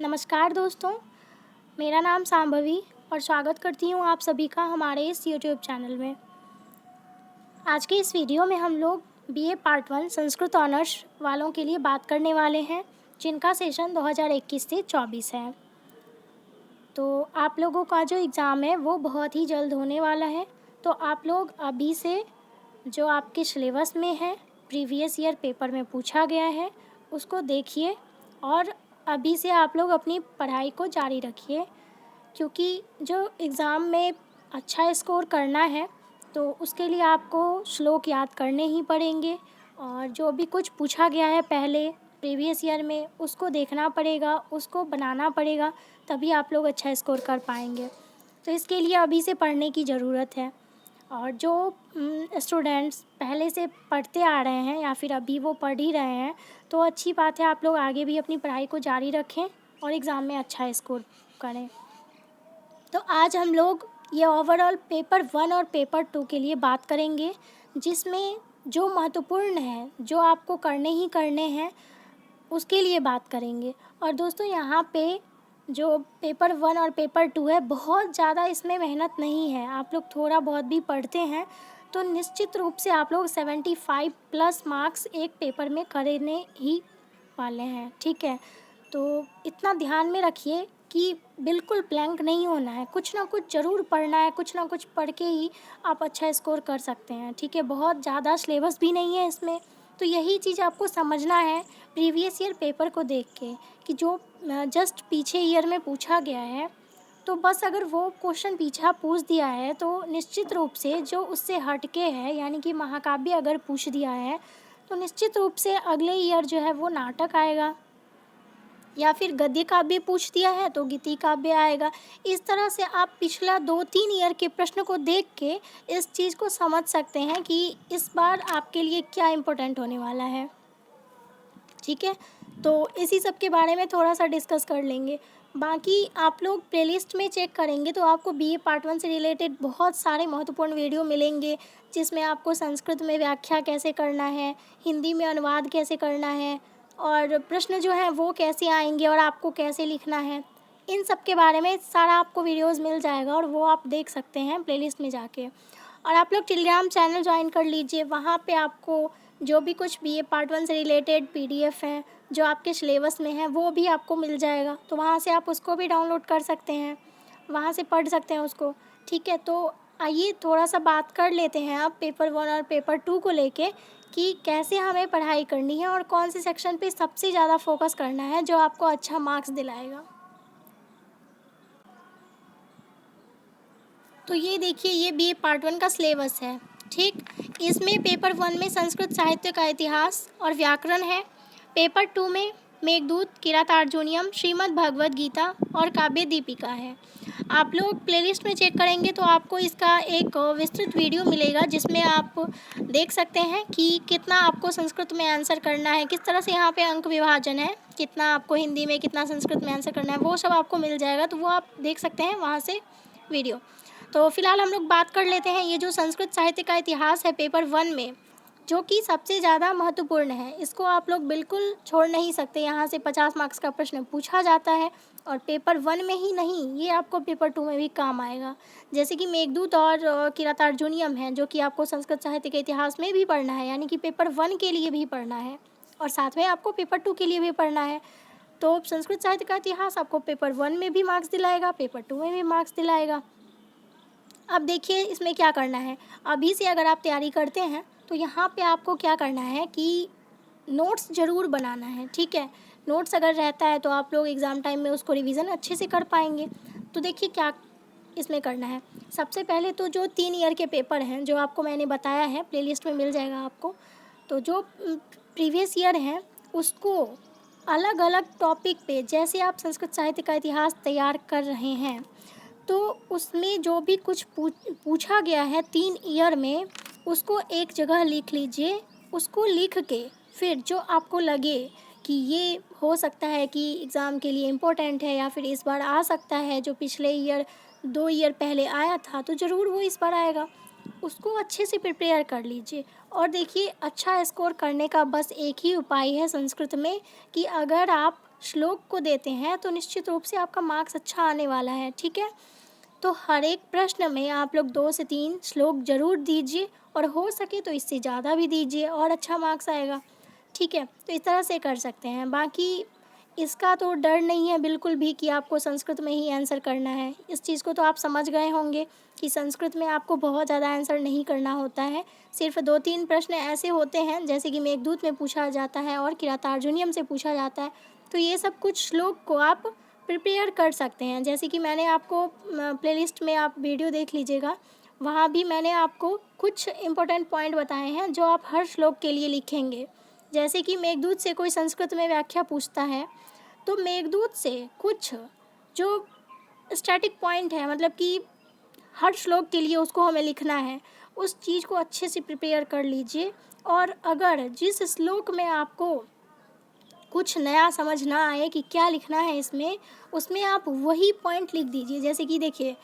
नमस्कार दोस्तों, मेरा नाम सांभवी और स्वागत करती हूँ आप सभी का हमारे इस यूट्यूब चैनल में। आज के इस वीडियो में हम लोग बीए पार्ट 1 संस्कृत ऑनर्स वालों के लिए बात करने वाले हैं, जिनका सेशन 2021 से 24 है। तो आप लोगों का जो एग्ज़ाम है वो बहुत ही जल्द होने वाला है, तो आप लोग अभी से जो आपके सिलेबस में है, प्रीवियस ईयर पेपर में पूछा गया है, उसको देखिए और अभी से आप लोग अपनी पढ़ाई को जारी रखिए, क्योंकि जो एग्ज़ाम में अच्छा स्कोर करना है तो उसके लिए आपको श्लोक याद करने ही पड़ेंगे और जो भी कुछ पूछा गया है पहले प्रीवियस ईयर में उसको देखना पड़ेगा, उसको बनाना पड़ेगा, तभी आप लोग अच्छा स्कोर कर पाएंगे। तो इसके लिए अभी से पढ़ने की ज़रूरत है। और जो स्टूडेंट्स पहले से पढ़ते आ रहे हैं या फिर अभी वो पढ़ ही रहे हैं, तो अच्छी बात है, आप लोग आगे भी अपनी पढ़ाई को जारी रखें और एग्ज़ाम में अच्छा स्कोर करें। तो आज हम लोग ये ओवरऑल पेपर 1 और पेपर 2 के लिए बात करेंगे, जिसमें जो महत्वपूर्ण है, जो आपको करने ही करने हैं, उसके लिए बात करेंगे। और दोस्तों यहाँ पे जो पेपर 1 और पेपर 2 है, बहुत ज़्यादा इसमें मेहनत नहीं है। आप लोग थोड़ा बहुत भी पढ़ते हैं तो निश्चित रूप से आप लोग 75 प्लस मार्क्स एक पेपर में करने ही वाले हैं, ठीक है। तो इतना ध्यान में रखिए कि बिल्कुल ब्लैंक नहीं होना है, कुछ ना कुछ ज़रूर पढ़ना है, कुछ ना कुछ पढ़ के ही आप अच्छा स्कोर कर सकते हैं, ठीक है। बहुत ज़्यादा सिलेबस भी नहीं है इसमें, तो यही चीज़ आपको समझना है प्रीवियस ईयर पेपर को देख के कि जो जस्ट पीछे ईयर में पूछा गया है, तो बस अगर वो क्वेश्चन पीछा पूछ दिया है तो निश्चित रूप से जो उससे हटके है, यानी कि महाकाव्य अगर पूछ दिया है तो निश्चित रूप से अगले ईयर जो है वो नाटक आएगा, या फिर गद्य काव्य पूछ दिया है तो गीति काव्य आएगा। इस तरह से आप पिछला 2-3 ईयर के प्रश्न को देख के इस चीज़ को समझ सकते हैं कि इस बार आपके लिए क्या इम्पोर्टेंट होने वाला है, ठीक है। तो इसी सब के बारे में थोड़ा सा डिस्कस कर लेंगे। बाकी आप लोग प्लेलिस्ट में चेक करेंगे तो आपको बीए पार्ट 1 से रिलेटेड बहुत सारे महत्वपूर्ण वीडियो मिलेंगे, जिसमें आपको संस्कृत में व्याख्या कैसे करना है, हिंदी में अनुवाद कैसे करना है और प्रश्न जो हैं वो कैसे आएंगे और आपको कैसे लिखना है। इन सब के बारे में सारा आपको वीडियोज़ मिल जाएगा और वो आप देख सकते हैं प्लेलिस्ट में जाके। और आप लोग टेलीग्राम चैनल ज्वाइन कर लीजिए, वहाँ पे आपको जो भी कुछ बीए पार्ट 1 से रिलेटेड पीडीएफ हैं जो आपके सिलेबस में है वो भी आपको मिल जाएगा, तो वहाँ से आप उसको भी डाउनलोड कर सकते हैं, वहाँ से पढ़ सकते हैं उसको, ठीक है। तो आइए थोड़ा सा बात कर लेते हैं अब पेपर 1 और पेपर 2 को लेके कि कैसे हमें पढ़ाई करनी है और कौन से सेक्शन पे सबसे ज़्यादा फोकस करना है जो आपको अच्छा मार्क्स दिलाएगा। तो ये देखिए, ये बीए पार्ट 1 का सिलेबस है, ठीक। इसमें पेपर 1 में संस्कृत साहित्य का इतिहास और व्याकरण है। पेपर 2 में मेघदूत, किरातार्जुनीयम, श्रीमद् भगवद गीता और काव्य दीपिका है। आप लोग प्लेलिस्ट में चेक करेंगे तो आपको इसका एक विस्तृत वीडियो मिलेगा, जिसमें आप देख सकते हैं कि कितना आपको संस्कृत में आंसर करना है, किस तरह से यहाँ पे अंक विभाजन है, कितना आपको हिंदी में, कितना संस्कृत में आंसर करना है, वो सब आपको मिल जाएगा। तो वो आप देख सकते हैं वहाँ से वीडियो। तो फिलहाल हम लोग बात कर लेते हैं ये जो संस्कृत साहित्य का इतिहास है पेपर 1 में, जो कि सबसे ज़्यादा महत्वपूर्ण है। इसको आप लोग बिल्कुल छोड़ नहीं सकते, यहाँ से 50 मार्क्स का प्रश्न पूछा जाता है और पेपर 1 में ही नहीं, ये आपको पेपर 2 में भी काम आएगा। जैसे कि मेघदूत और किरातार्जुनीयम है, जो कि आपको संस्कृत साहित्य के इतिहास में भी पढ़ना है, यानी कि पेपर 1 के लिए भी पढ़ना है और साथ में आपको पेपर 2 के लिए भी पढ़ना है। तो संस्कृत साहित्य का इतिहास आपको पेपर 1 में भी मार्क्स दिलाएगा, पेपर 2 में भी मार्क्स दिलाएगा। अब देखिए इसमें क्या करना है, अभी से अगर आप तैयारी करते हैं तो यहाँ पे आपको क्या करना है कि नोट्स ज़रूर बनाना है, ठीक है। नोट्स अगर रहता है तो आप लोग एग्ज़ाम टाइम में उसको रिवीजन अच्छे से कर पाएंगे। तो देखिए क्या इसमें करना है, सबसे पहले तो जो 3 ईयर के पेपर हैं जो आपको मैंने बताया है, प्लेलिस्ट में मिल जाएगा आपको। तो जो प्रीवियस ईयर हैं उसको अलग अलग टॉपिक पे, जैसे आप संस्कृत साहित्य का इतिहास तैयार कर रहे हैं तो उसमें जो भी कुछ पूछा गया है 3 ईयर में, उसको एक जगह लिख लीजिए। उसको लिख के फिर जो आपको लगे कि ये हो सकता है कि एग्ज़ाम के लिए इम्पोर्टेंट है या फिर इस बार आ सकता है, जो पिछले ईयर 2 ईयर पहले आया था तो ज़रूर वो इस बार आएगा, उसको अच्छे से प्रिपेयर कर लीजिए। और देखिए, अच्छा स्कोर करने का बस एक ही उपाय है संस्कृत में, कि अगर आप श्लोक को देते हैं तो निश्चित रूप से आपका मार्क्स अच्छा आने वाला है, ठीक है। तो हर एक प्रश्न में आप लोग 2 से 3 श्लोक ज़रूर दीजिए, और हो सके तो इससे ज़्यादा भी दीजिए और अच्छा मार्क्स आएगा, ठीक है। तो इस तरह से कर सकते हैं। बाकी इसका तो डर नहीं है बिल्कुल भी कि आपको संस्कृत में ही आंसर करना है। इस चीज़ को तो आप समझ गए होंगे कि संस्कृत में आपको बहुत ज़्यादा आंसर नहीं करना होता है। सिर्फ 2-3 प्रश्न ऐसे होते हैं, जैसे कि मेघदूत में पूछा जाता है और किरातार्जुनीयम से पूछा जाता है। तो ये सब कुछ श्लोक को आप प्रिपेयर कर सकते हैं। जैसे कि मैंने आपको प्लेलिस्ट में आप वीडियो देख लीजिएगा, वहाँ भी मैंने आपको कुछ इम्पोर्टेंट पॉइंट बताए हैं जो आप हर श्लोक के लिए लिखेंगे। जैसे कि मेघदूत से कोई संस्कृत में व्याख्या पूछता है, तो मेघदूत से कुछ जो स्टैटिक पॉइंट है, मतलब कि हर श्लोक के लिए उसको हमें लिखना है, उस चीज़ को अच्छे से प्रिपेयर कर लीजिए। और अगर जिस श्लोक में आपको कुछ नया समझ ना आए कि क्या लिखना है इसमें, उसमें आप वही पॉइंट लिख दीजिए। जैसे कि देखिए,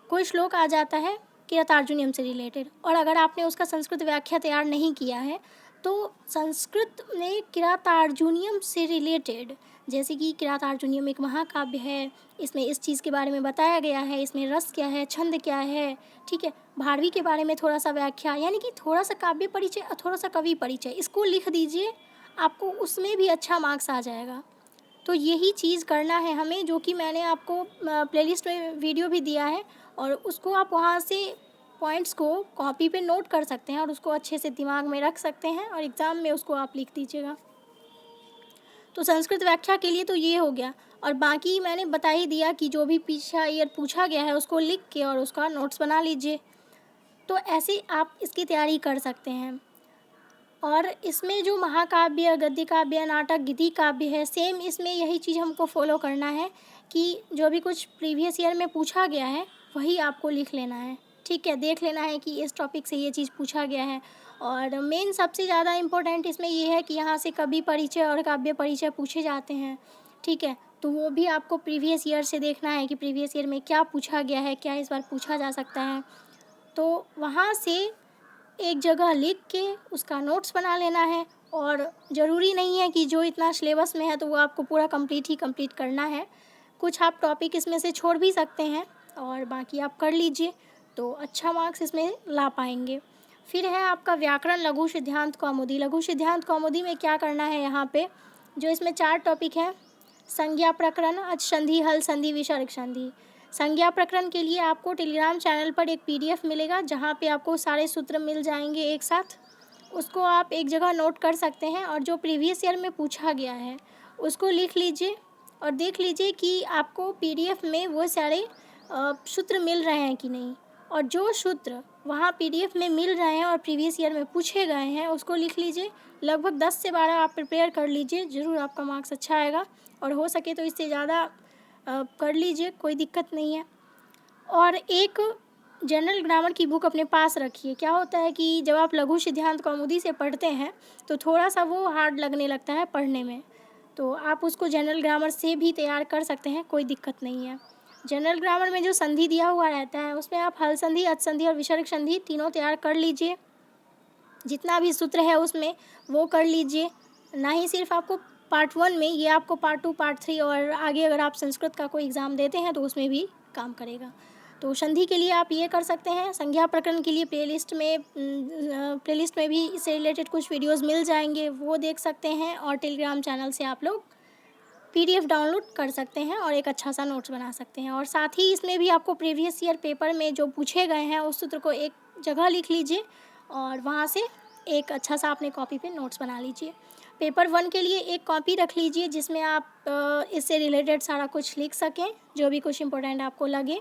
कोई श्लोक आ जाता है किरातार्जुनीयम से रिलेटेड, और अगर आपने उसका संस्कृत व्याख्या तैयार नहीं किया है, तो संस्कृत में किरातार्जुनीयम से रिलेटेड, जैसे कि किरातार्जुनीयम एक महाकाव्य है, इसमें इस चीज़ के बारे में बताया गया है, इसमें रस क्या है, छंद क्या है, ठीक है। भारवी के बारे में थोड़ा सा व्याख्या, यानी कि थोड़ा सा काव्य परिचय और थोड़ा सा कवि परिचय, इसको लिख दीजिए, आपको उसमें भी अच्छा मार्क्स आ जाएगा। तो यही चीज़ करना है हमें, जो कि मैंने आपको प्लेलिस्ट में वीडियो भी दिया है, और उसको आप वहाँ से पॉइंट्स को कॉपी पे नोट कर सकते हैं और उसको अच्छे से दिमाग में रख सकते हैं, और एग्ज़ाम में उसको आप लिख दीजिएगा। तो संस्कृत व्याख्या के लिए तो ये हो गया, और बाकी मैंने बता ही दिया कि जो भी पिछला ईयर पूछा गया है उसको लिख के और उसका नोट्स बना लीजिए। तो ऐसे आप इसकी तैयारी कर सकते हैं। और इसमें जो महाकाव्य, गद्य काव्य, नाटक, गीति काव्य है, सेम इसमें यही चीज़ हमको फॉलो करना है कि जो भी कुछ प्रीवियस ईयर में पूछा गया है वही आपको लिख लेना है, ठीक है। देख लेना है कि इस टॉपिक से ये चीज़ पूछा गया है। और मेन सबसे ज़्यादा इम्पोर्टेंट इसमें ये है कि यहाँ से कवि परिचय और काव्य परिचय पूछे जाते हैं, ठीक है। तो वो भी आपको प्रीवियस ईयर से देखना है कि प्रीवियस ईयर में क्या पूछा गया है, क्या इस बार पूछा जा सकता है। तो वहाँ से एक जगह लिख के उसका नोट्स बना लेना है। और ज़रूरी नहीं है कि जो इतना सिलेबस में है तो वो आपको पूरा कंप्लीट करना है। कुछ आप टॉपिक इसमें से छोड़ भी सकते हैं, और बाकी आप कर लीजिए, तो अच्छा मार्क्स इसमें ला पाएंगे। फिर है आपका व्याकरण, लघु सिद्धांत कौमुदी। लघु सिद्धांत कौमुदी में क्या करना है, यहाँ पे जो इसमें 4 टॉपिक हैं: संज्ञा प्रकरण, अच संधि, हल संधि, विसर्ग संधि। संज्ञा प्रकरण के लिए आपको टेलीग्राम चैनल पर एक पीडीएफ मिलेगा, जहाँ पे आपको सारे सूत्र मिल जाएंगे एक साथ। उसको आप एक जगह नोट कर सकते हैं, और जो प्रीवियस ईयर में पूछा गया है उसको लिख लीजिए, और देख लीजिए कि आपको पीडीएफ में वो सारे सूत्र मिल रहे हैं कि नहीं। और जो सूत्र वहाँ पीडीएफ में मिल रहे हैं और प्रीवियस ईयर में पूछे गए हैं उसको लिख लीजिए। लगभग 10 से 12 आप प्रिपेयर कर लीजिए, ज़रूर आपका मार्क्स अच्छा आएगा। और हो सके तो इससे ज़्यादा कर लीजिए, कोई दिक्कत नहीं है। और एक जनरल ग्रामर की बुक अपने पास रखिए। क्या होता है कि जब आप लघु सिद्धांत कौमुदी से पढ़ते हैं तो थोड़ा सा वो हार्ड लगने लगता है पढ़ने में, तो आप उसको जनरल ग्रामर से भी तैयार कर सकते हैं, कोई दिक्कत नहीं है। जनरल ग्रामर में जो संधि दिया हुआ रहता है उसमें आप हल संधि, अच संधि और विसर्ग संधि तीनों तैयार कर लीजिए। जितना भी सूत्र है उसमें वो कर लीजिए। ना ही सिर्फ आपको पार्ट 1 में, ये आपको पार्ट 2, पार्ट 3 और आगे अगर आप संस्कृत का कोई एग्ज़ाम देते हैं तो उसमें भी काम करेगा। तो संधि के लिए आप ये कर सकते हैं। संज्ञा प्रकरण के लिए प्लेलिस्ट में भी इससे रिलेटेड कुछ वीडियोज़ मिल जाएंगे, वो देख सकते हैं। और टेलीग्राम चैनल से आप लोग पीडीएफ डाउनलोड कर सकते हैं और एक अच्छा सा नोट्स बना सकते हैं। और साथ ही इसमें भी आपको प्रीवियस ईयर पेपर में जो पूछे गए हैं उस सूत्र को एक जगह लिख लीजिए, और वहाँ से एक अच्छा सा अपने कॉपी पे नोट्स बना लीजिए। पेपर 1 के लिए एक कॉपी रख लीजिए जिसमें आप इससे रिलेटेड सारा कुछ लिख सकें, जो भी कुछ इम्पोर्टेंट आपको लगे।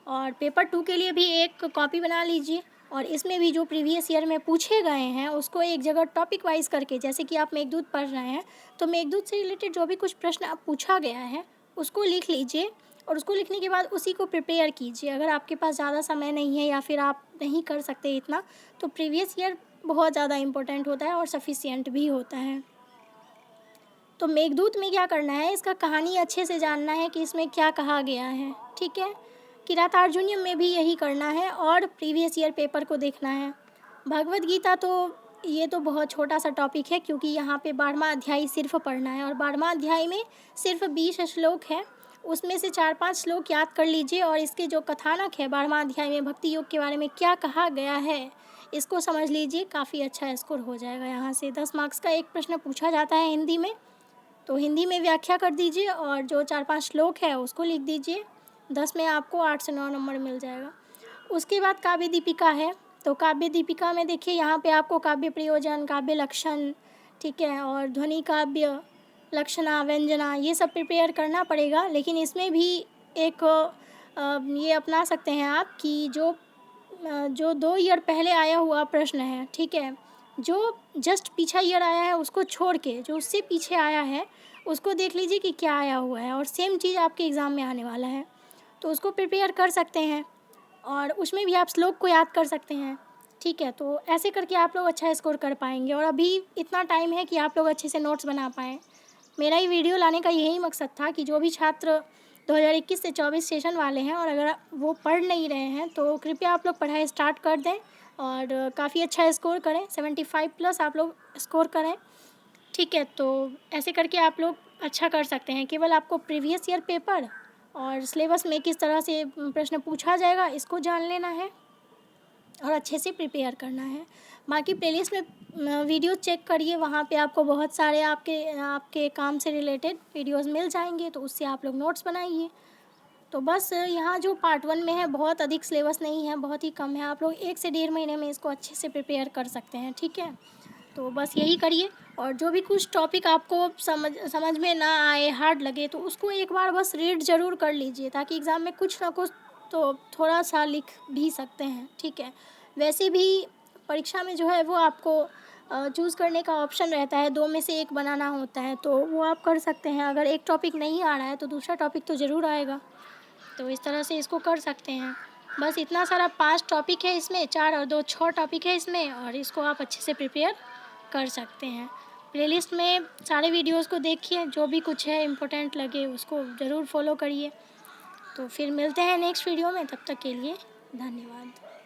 और पेपर 2 के लिए भी एक कॉपी बना लीजिए, और इसमें भी जो प्रीवियस ईयर में पूछे गए हैं उसको एक जगह टॉपिक वाइज करके, जैसे कि आप मेघदूत पढ़ रहे हैं तो मेघदूत से रिलेटेड जो भी कुछ प्रश्न आप पूछा गया है उसको लिख लीजिए, और उसको लिखने के बाद उसी को प्रिपेयर कीजिए। अगर आपके पास ज़्यादा समय नहीं है या फिर आप नहीं कर सकते इतना, तो प्रीवियस ईयर बहुत ज़्यादा इम्पोर्टेंट होता है और सफिशिएंट भी होता है। तो मेघदूत में क्या करना है, इसका कहानी अच्छे से जानना है कि इसमें क्या कहा गया है, ठीक है। किरातार्जुनीयम में भी यही करना है और प्रीवियस ईयर पेपर को देखना है। भगवद गीता तो ये तो बहुत छोटा सा टॉपिक है, क्योंकि यहाँ पे 12वां अध्याय सिर्फ पढ़ना है और 12वां अध्याय में सिर्फ 20 श्लोक है। उसमें से 4-5 श्लोक याद कर लीजिए और इसके जो कथानक है 12वां अध्याय में भक्ति योग के बारे में क्या कहा गया है इसको समझ लीजिए, काफ़ी अच्छा स्कोर हो जाएगा। यहाँ से 10 मार्क्स का एक प्रश्न पूछा जाता है हिंदी में, तो हिंदी में व्याख्या कर दीजिए और जो 4-5 श्लोक है उसको लिख दीजिए। 10 में आपको 8 से 9 नंबर मिल जाएगा। उसके बाद काव्य दीपिका है, तो काव्य दीपिका में देखिए यहाँ पे आपको काव्य प्रयोजन, काव्य लक्षण, ठीक है, और ध्वनि काव्य लक्षणा, व्यंजना, ये सब प्रिपेयर करना पड़ेगा। लेकिन इसमें भी एक ये अपना सकते हैं आप कि जो 2 ईयर पहले आया हुआ प्रश्न है, ठीक है, जो जस्ट पीछा ईयर आया है उसको छोड़ के जो उससे पीछे आया है उसको देख लीजिए कि क्या आया हुआ है, और सेम चीज़ आपके एग्ज़ाम में आने वाला है, तो उसको प्रिपेयर कर सकते हैं और उसमें भी आप श्लोक को याद कर सकते हैं, ठीक है। तो ऐसे करके आप लोग अच्छा स्कोर कर पाएंगे और अभी इतना टाइम है कि आप लोग अच्छे से नोट्स बना पाएँ। मेरा ये वीडियो लाने का यही मकसद था कि जो भी छात्र 2021 से 24 सेशन वाले हैं और अगर वो पढ़ नहीं रहे हैं तो कृपया आप लोग पढ़ाई स्टार्ट कर दें और काफ़ी अच्छा स्कोर करें, 75+ आप लोग स्कोर करें, ठीक है। तो ऐसे करके आप लोग अच्छा कर सकते हैं। केवल आपको प्रीवियस ईयर पेपर और सिलेबस में किस तरह से प्रश्न पूछा जाएगा इसको जान लेना है और अच्छे से प्रिपेयर करना है। बाकी प्लेलिस्ट में वीडियो चेक करिए, वहाँ पे आपको बहुत सारे आपके काम से रिलेटेड वीडियोस मिल जाएंगे, तो उससे आप लोग नोट्स बनाइए। तो बस यहाँ जो पार्ट 1 में है बहुत अधिक सिलेबस नहीं है, बहुत ही कम है, आप लोग 1 से 1.5 महीने में इसको अच्छे से प्रिपेयर कर सकते हैं, ठीक है। तो बस यही करिए और जो भी कुछ टॉपिक आपको समझ में ना आए, हार्ड लगे, तो उसको एक बार बस रीड ज़रूर कर लीजिए, ताकि एग्ज़ाम में कुछ ना कुछ तो थोड़ा सा लिख भी सकते हैं, ठीक है। वैसे भी परीक्षा में जो है वो आपको चूज़ करने का ऑप्शन रहता है, 2 में से 1 बनाना होता है, तो वो आप कर सकते हैं। अगर एक टॉपिक नहीं आ रहा है तो दूसरा टॉपिक तो ज़रूर आएगा, तो इस तरह से इसको कर सकते हैं। बस इतना सारा 5 टॉपिक है इसमें, 4 और 2 6 टॉपिक है इसमें, और इसको आप अच्छे से प्रिपेयर कर सकते हैं। प्लेलिस्ट में सारे वीडियोस को देखिए, जो भी कुछ है इम्पोर्टेंट लगे उसको ज़रूर फॉलो करिए। तो फिर मिलते हैं नेक्स्ट वीडियो में, तब तक के लिए धन्यवाद।